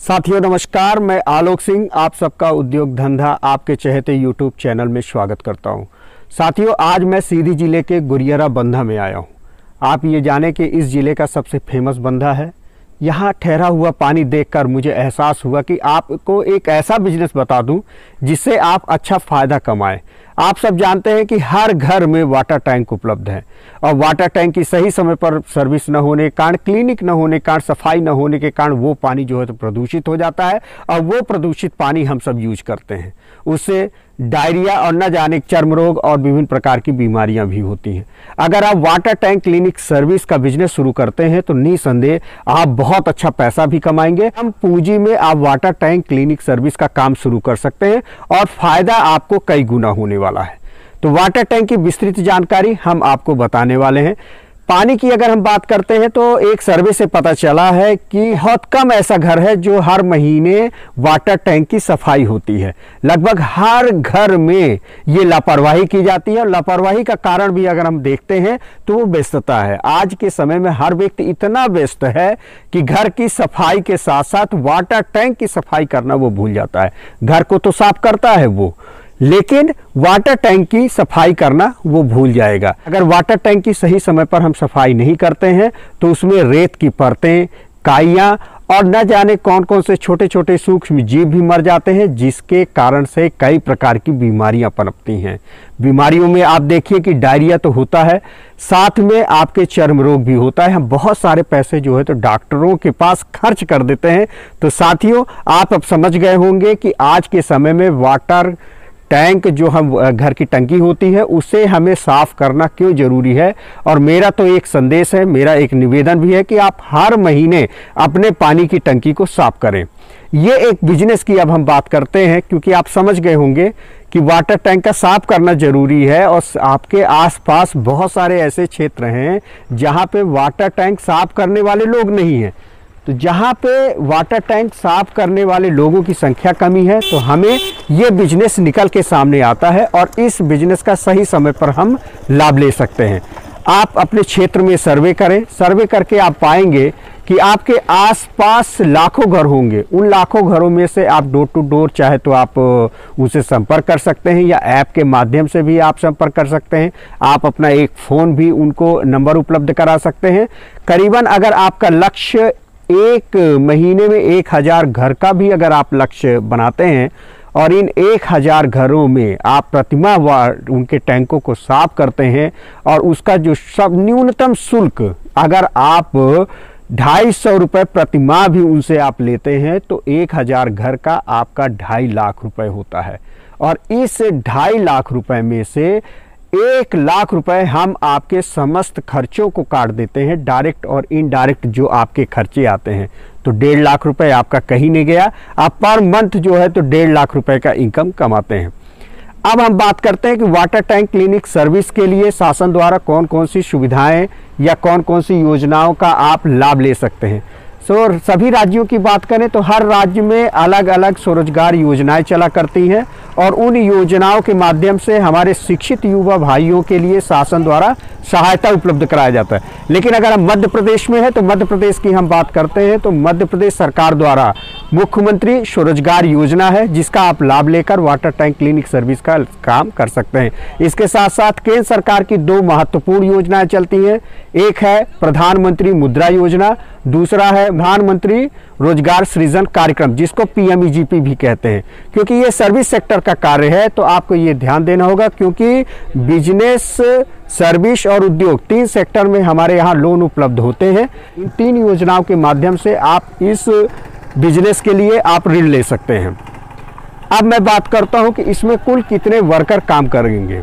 साथियों नमस्कार, मैं आलोक सिंह आप सबका उद्योग धंधा आपके चहेते यूट्यूब चैनल में स्वागत करता हूं। साथियों, आज मैं सीधी जिले के गुरियरा बंधा में आया हूं। आप ये जाने कि इस जिले का सबसे फेमस बंधा है। यहाँ ठहरा हुआ पानी देखकर मुझे एहसास हुआ कि आपको एक ऐसा बिजनेस बता दूं जिससे आप अच्छा फ़ायदा कमाएं। आप सब जानते हैं कि हर घर में वाटर टैंक उपलब्ध है और वाटर टैंक की सही समय पर सर्विस न होने के कारण, क्लिनिक न होने के कारण, सफाई न होने के कारण वो पानी जो है तो प्रदूषित हो जाता है और वो प्रदूषित पानी हम सब यूज करते हैं। उससे डायरिया और न जाने चर्म रोग और विभिन्न प्रकार की बीमारियां भी होती हैं। अगर आप वाटर टैंक क्लिनिक सर्विस का बिजनेस शुरू करते हैं तो निसंदेह आप बहुत अच्छा पैसा भी कमाएंगे। कम पूंजी में आप वाटर टैंक क्लिनिक सर्विस का काम शुरू कर सकते हैं और फायदा आपको कई गुना होने वाला है। तो वाटर टैंक की विस्तृत जानकारी हम आपको बताने वाले हैं। पानी की अगर हम बात करते हैं तो एक सर्वे से पता चला है कि बहुत कम ऐसा घर है जो हर महीने वाटर टैंक की सफाई होती है। लगभग हर घर में ये लापरवाही की जाती है और लापरवाही का कारण भी अगर हम देखते हैं तो वो व्यस्तता है। आज के समय में हर व्यक्ति इतना व्यस्त है कि घर की सफाई के साथ साथ वाटर टैंक की सफाई करना वो भूल जाता है। घर को तो साफ करता है वो, लेकिन वाटर टैंक की सफाई करना वो भूल जाएगा। अगर वाटर टैंक की सही समय पर हम सफाई नहीं करते हैं तो उसमें रेत की परतें, काइयां और न जाने कौन कौन से छोटे छोटे सूक्ष्म जीव भी मर जाते हैं, जिसके कारण से कई प्रकार की बीमारियां पनपती हैं। बीमारियों में आप देखिए कि डायरिया तो होता है, साथ में आपके चर्म रोग भी होता है। हम बहुत सारे पैसे जो है तो डॉक्टरों के पास खर्च कर देते हैं। तो साथियों, आप अब समझ गए होंगे कि आज के समय में वाटर टैंक जो हम घर की टंकी होती है उसे हमें साफ करना क्यों जरूरी है। और मेरा तो एक संदेश है, मेरा एक निवेदन भी है कि आप हर महीने अपने पानी की टंकी को साफ करें। ये एक बिजनेस की अब हम बात करते हैं, क्योंकि आप समझ गए होंगे कि वाटर टैंक का साफ करना जरूरी है और आपके आसपास बहुत सारे ऐसे क्षेत्र हैं जहां पे वाटर टैंक साफ करने वाले लोग नहीं हैं। तो जहाँ पे वाटर टैंक साफ करने वाले लोगों की संख्या कमी है तो हमें ये बिजनेस निकल के सामने आता है और इस बिजनेस का सही समय पर हम लाभ ले सकते हैं। आप अपने क्षेत्र में सर्वे करें, सर्वे करके आप पाएंगे कि आपके आसपास लाखों घर होंगे। उन लाखों घरों में से आप डोर टू डोर चाहे तो आप उनसे संपर्क कर सकते हैं या ऐप के माध्यम से भी आप संपर्क कर सकते हैं। आप अपना एक फ़ोन भी उनको नंबर उपलब्ध करा सकते हैं। करीबन अगर आपका लक्ष्य एक महीने में 1000 घर का भी अगर आप लक्ष्य बनाते हैं और इन 1000 घरों में आप प्रतिमाह उनके टैंकों को साफ करते हैं और उसका जो सब न्यूनतम शुल्क अगर आप 250 रुपये प्रतिमाह भी उनसे आप लेते हैं तो 1000 घर का आपका 2.5 लाख रुपए होता है। और इस 2.5 लाख रुपए में से 1 लाख रुपए हम आपके समस्त खर्चों को काट देते हैं, डायरेक्ट और इनडायरेक्ट जो आपके खर्चे आते हैं। तो 1.5 लाख रुपए आपका कहीं नहीं गया। आप पर मंथ जो है तो 1.5 लाख रुपए का इनकम कमाते हैं। अब हम बात करते हैं कि वाटर टैंक क्लिनिक सर्विस के लिए शासन द्वारा कौन कौन सी सुविधाएं या कौन कौन सी योजनाओं का आप लाभ ले सकते हैं। सभी राज्यों की बात करें तो हर राज्य में अलग अलग स्वरोजगार योजनाएं चला करती हैं और उन योजनाओं के माध्यम से हमारे शिक्षित युवा भाइयों के लिए शासन द्वारा सहायता उपलब्ध कराया जाता है। लेकिन अगर हम मध्य प्रदेश में है तो मध्य प्रदेश की हम बात करते हैं तो मध्य प्रदेश सरकार द्वारा मुख्यमंत्री स्वरोजगार योजना है, जिसका आप लाभ लेकर वाटर टैंक क्लिनिक सर्विस का काम कर सकते हैं। इसके साथ साथ केंद्र सरकार की 2 महत्वपूर्ण योजनाएं चलती हैं। एक है प्रधानमंत्री मुद्रा योजना, दूसरा है प्रधानमंत्री रोजगार सृजन कार्यक्रम, जिसको PMEGP भी कहते हैं। क्योंकि ये सर्विस सेक्टर का कार्य है तो आपको ये ध्यान देना होगा, क्योंकि बिजनेस, सर्विस और उद्योग 3 सेक्टर में हमारे यहाँ लोन उपलब्ध होते हैं। इन 3 योजनाओं के माध्यम से आप इस बिजनेस के लिए आप ऋण ले सकते हैं। अब मैं बात करता हूं कि इसमें कुल कितने वर्कर काम करेंगे।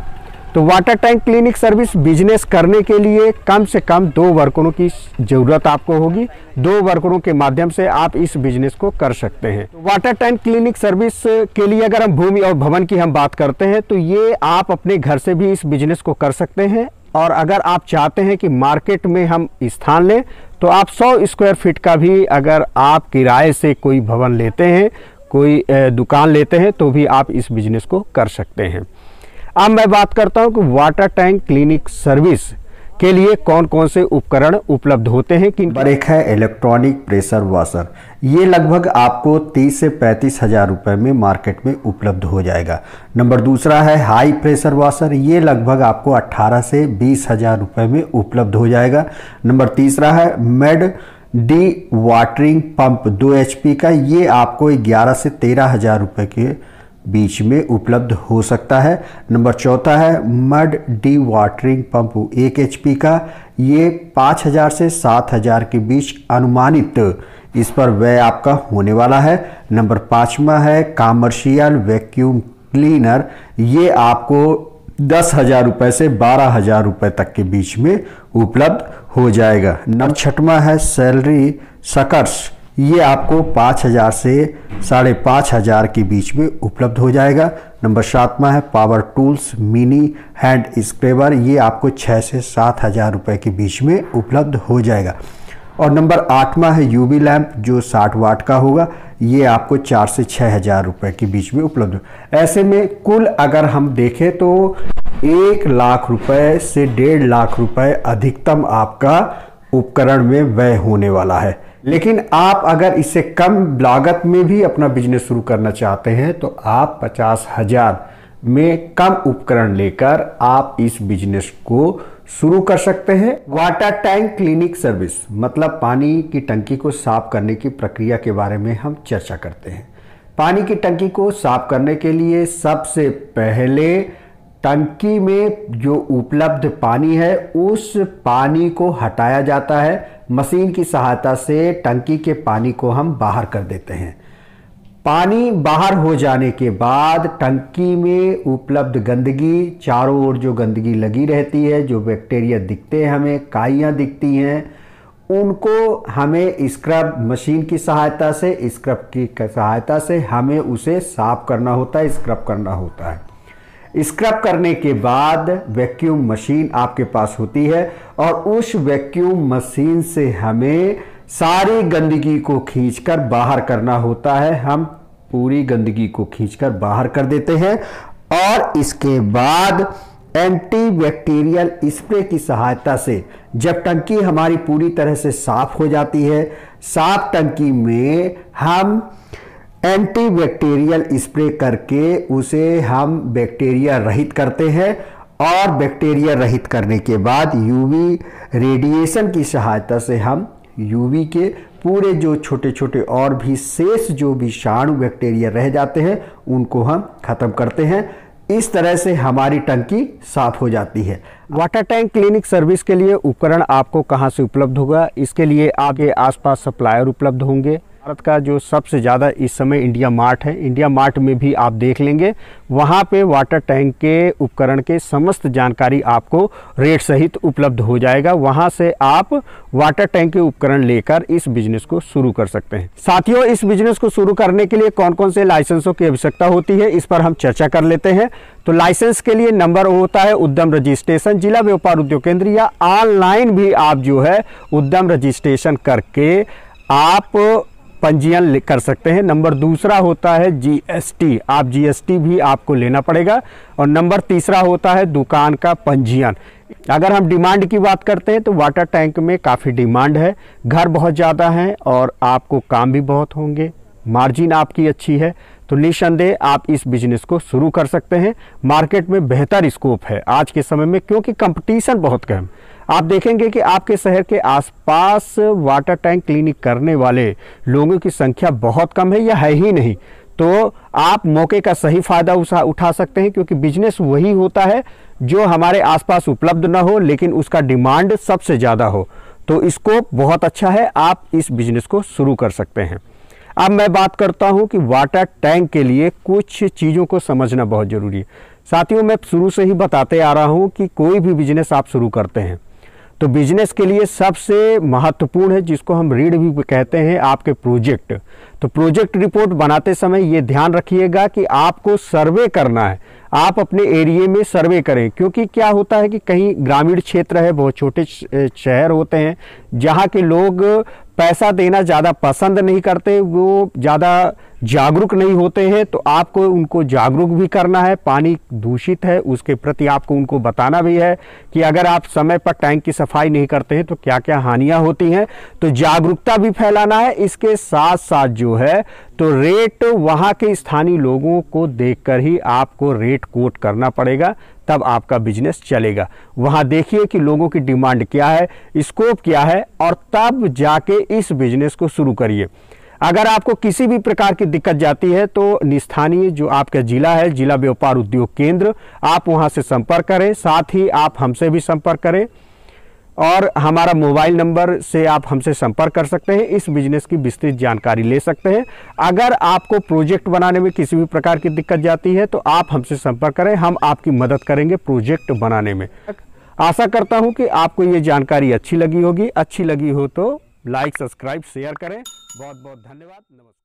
तो water tank clinic service business करने के लिए कम से कम 2 वर्करों की ज़रूरत आपको होगी। 2 वर्करों के माध्यम से आप इस बिजनेस को कर सकते हैं। तो वाटर टैंक क्लिनिक सर्विस के लिए अगर हम भूमि और भवन की हम बात करते हैं तो ये आप अपने घर से भी इस बिजनेस को कर सकते हैं। और अगर आप चाहते हैं कि मार्केट में हम स्थान लें तो आप 100 स्क्वायर फीट का भी अगर आप किराए से कोई भवन लेते हैं, कोई दुकान लेते हैं तो भी आप इस बिजनेस को कर सकते हैं। अब मैं बात करता हूं कि वाटर टैंक क्लिनिक सर्विस के लिए कौन कौन से उपकरण उपलब्ध होते हैं। कि नंबर 1 है इलेक्ट्रॉनिक प्रेशर वॉशर। ये लगभग आपको 30 से 35 हज़ार रुपये में मार्केट में उपलब्ध हो जाएगा। नंबर दूसरा है हाई प्रेशर वॉशर। ये लगभग आपको 18 से 20 हज़ार रुपये में उपलब्ध हो जाएगा। नंबर तीसरा है made D watering pump 2 HP का। ये आपको 11 से 13 हज़ार रुपये के बीच में उपलब्ध हो सकता है। नंबर चौथा है mud D watering pump 1 HP का। ये 5,000 से 7,000 के बीच अनुमानित इस पर व्यय आपका होने वाला है। नंबर 5वां है कॉमर्शियल वैक्यूम क्लीनर। ये आपको 10,000 रुपये से 12,000 रुपये तक के बीच में उपलब्ध हो जाएगा। नंबर 6वां है सैलरी सकर्स। ये आपको 5,000 से 5,500 के बीच में उपलब्ध हो जाएगा। नंबर 7वां है पावर टूल्स मिनी हैंड स्क्रैबर। ये आपको 6 से 7,000 रुपये के बीच में उपलब्ध हो जाएगा। और नंबर 8वां है यूवी लैंप जो 60 वाट का होगा। ये आपको 4 से 6,000 रुपये के बीच में उपलब्ध हो। ऐसे में कुल अगर हम देखें तो 1 लाख रुपए से 1.5 लाख रुपए अधिकतम आपका उपकरण में व्यय होने वाला है। लेकिन आप अगर इससे कम लागत में भी अपना बिजनेस शुरू करना चाहते हैं तो आप 50,000 में कम उपकरण लेकर आप इस बिजनेस को शुरू कर सकते हैं। वाटर टैंक क्लीनिंग सर्विस मतलब पानी की टंकी को साफ करने की प्रक्रिया के बारे में हम चर्चा करते हैं। पानी की टंकी को साफ करने के लिए सबसे पहले टंकी में जो उपलब्ध पानी है उस पानी को हटाया जाता है। मशीन की सहायता से टंकी के पानी को हम बाहर कर देते हैं। पानी बाहर हो जाने के बाद टंकी में उपलब्ध गंदगी, चारों ओर जो गंदगी लगी रहती है, जो बैक्टीरिया दिखते हैं हमें, काइयाँ दिखती हैं, उनको हमें स्क्रब मशीन की सहायता से, स्क्रब की सहायता से हमें उसे साफ करना होता है, स्क्रब करना होता है। स्क्रब करने के बाद वैक्यूम मशीन आपके पास होती है और उस वैक्यूम मशीन से हमें सारी गंदगी को खींचकर बाहर करना होता है। हम पूरी गंदगी को खींचकर बाहर कर देते हैं और इसके बाद एंटीबैक्टीरियल स्प्रे की सहायता से जब टंकी हमारी पूरी तरह से साफ हो जाती है, साफ टंकी में हम एंटीबैक्टीरियल स्प्रे करके उसे हम बैक्टीरिया रहित करते हैं और बैक्टीरिया रहित करने के बाद यूवी रेडिएशन की सहायता से हम यूवी के पूरे जो छोटे छोटे और भी शेष जो विषाणु बैक्टीरिया रह जाते हैं उनको हम खत्म करते हैं। इस तरह से हमारी टंकी साफ हो जाती है। वाटर टैंक क्लीनिक सर्विस के लिए उपकरण आपको कहां से उपलब्ध होगा? इसके लिए आपके आसपास सप्लायर उपलब्ध होंगे। भारत का जो सबसे ज़्यादा इस समय इंडिया मार्ट है, इंडिया मार्ट में भी आप देख लेंगे, वहाँ पे वाटर टैंक के उपकरण के समस्त जानकारी आपको रेट सहित उपलब्ध हो जाएगा। वहाँ से आप वाटर टैंक के उपकरण लेकर इस बिजनेस को शुरू कर सकते हैं। साथियों, इस बिजनेस को शुरू करने के लिए कौन कौन से लाइसेंसों की आवश्यकता होती है, इस पर हम चर्चा कर लेते हैं। तो लाइसेंस के लिए नंबर होता है उद्यम रजिस्ट्रेशन, जिला व्यापार उद्योग केंद्र, या ऑनलाइन भी आप जो है उद्यम रजिस्ट्रेशन करके आप पंजीयन कर सकते हैं। नंबर दूसरा होता है जीएसटी, आप जीएसटी भी आपको लेना पड़ेगा। और नंबर तीसरा होता है दुकान का पंजीयन। अगर हम डिमांड की बात करते हैं तो वाटर टैंक में काफ़ी डिमांड है, घर बहुत ज़्यादा है और आपको काम भी बहुत होंगे, मार्जिन आपकी अच्छी है, तो निस्संदेह आप इस बिजनेस को शुरू कर सकते हैं। मार्केट में बेहतर स्कोप है आज के समय में क्योंकि कंपटीशन बहुत कम। आप देखेंगे कि आपके शहर के आसपास वाटर टैंक क्लीनिक करने वाले लोगों की संख्या बहुत कम है या है ही नहीं। तो आप मौके का सही फ़ायदा उठा सकते हैं क्योंकि बिजनेस वही होता है जो हमारे आसपास उपलब्ध ना हो लेकिन उसका डिमांड सबसे ज़्यादा हो। तो स्कोप बहुत अच्छा है, आप इस बिजनेस को शुरू कर सकते हैं। अब मैं बात करता हूं कि वाटर टैंक के लिए कुछ चीज़ों को समझना बहुत ज़रूरी है। साथियों, मैं शुरू से ही बताते आ रहा हूं कि कोई भी बिजनेस आप शुरू करते हैं तो बिजनेस के लिए सबसे महत्वपूर्ण है, जिसको हम रीड भी कहते हैं, आपके प्रोजेक्ट। तो प्रोजेक्ट रिपोर्ट बनाते समय ये ध्यान रखिएगा कि आपको सर्वे करना है, आप अपने एरिया में सर्वे करें। क्योंकि क्या होता है कि कहीं ग्रामीण क्षेत्र है, बहुत छोटे शहर होते हैं जहाँ के लोग पैसा देना ज़्यादा पसंद नहीं करते, वो ज़्यादा जागरूक नहीं होते हैं, तो आपको उनको जागरूक भी करना है। पानी दूषित है उसके प्रति आपको उनको बताना भी है कि अगर आप समय पर टैंक की सफाई नहीं करते हैं तो क्या क्या हानियां होती हैं, तो जागरूकता भी फैलाना है। इसके साथ साथ जो है तो रेट वहाँ के स्थानीय लोगों को देखकर ही आपको रेट कोट करना पड़ेगा, तब आपका बिजनेस चलेगा। वहाँ देखिए कि लोगों की डिमांड क्या है, स्कोप क्या है, और तब जाके इस बिजनेस को शुरू करिए। अगर आपको किसी भी प्रकार की दिक्कत जाती है तो स्थानीय जो आपका जिला है, जिला व्यापार उद्योग केंद्र, आप वहां से संपर्क करें। साथ ही आप हमसे भी संपर्क करें और हमारा मोबाइल नंबर से आप हमसे संपर्क कर सकते हैं, इस बिजनेस की विस्तृत जानकारी ले सकते हैं। अगर आपको प्रोजेक्ट बनाने में किसी भी प्रकार की दिक्कत जाती है तो आप हमसे संपर्क करें, हम आपकी मदद करेंगे प्रोजेक्ट बनाने में। आशा करता हूं कि आपको ये जानकारी अच्छी लगी होगी। अच्छी लगी हो तो लाइक, सब्सक्राइब, शेयर करें। बहुत बहुत धन्यवाद। नमस्कार।